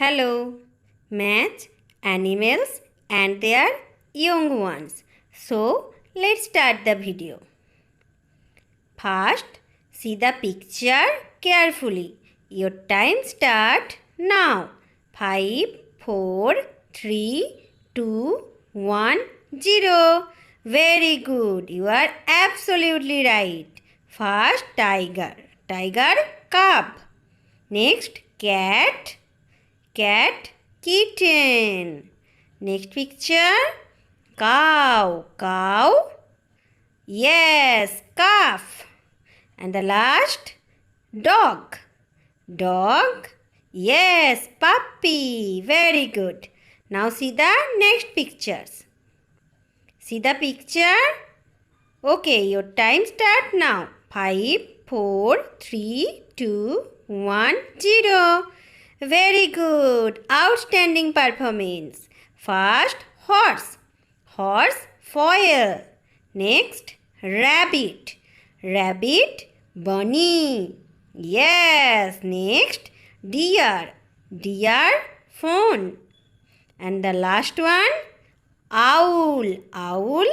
Hello. Match animals and their young ones. So, let's start the video. First, see the picture carefully. Your time start now. 5, 4, 3, 2, 1, 0. Very good. You are absolutely right. First, tiger. Tiger, cub. Next, cat. Cat, kitten. Next picture, cow. Cow. Yes, calf. And the last, dog. Dog. Yes, puppy. Very good. Now see the next pictures. See the picture? Okay, your time start now. 5, 4, 3, 2, 1, 0. Very good. Outstanding performance. First, horse. Horse, foil. Next, rabbit. Rabbit, bunny. Yes. Next, deer. Deer, fawn. And the last one, owl. Owl,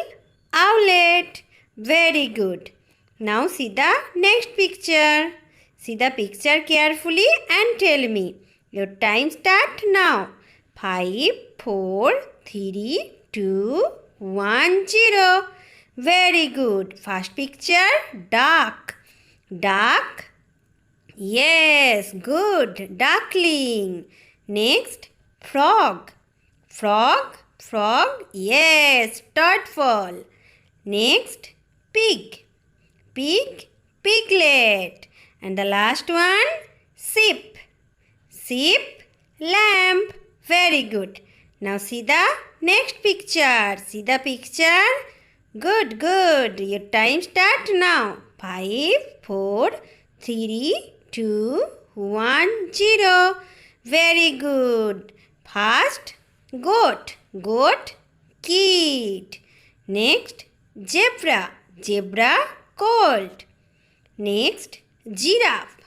owlet. Very good. Now see the next picture. See the picture carefully and tell me. Your time start now. 5, 4, 3, 2, 1, 0. Very good. First picture, duck. Duck. Yes, good. Duckling. Next, frog. Frog. Frog. Yes, turtle. Next, pig. Pig. Piglet. And the last one, sheep. Sheep, lamb. Very good. Now see the next picture. See the picture? Good, good. Your time start now. 5, 4, 3, 2, 1, 0. Very good. First, goat. Goat, kid. Next, zebra. Zebra, colt. Next, giraffe.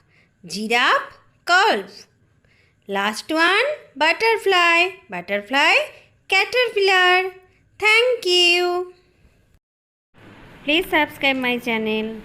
Giraffe, calf. Last one, butterfly. Butterfly, caterpillar. Thank you. Please subscribe my channel.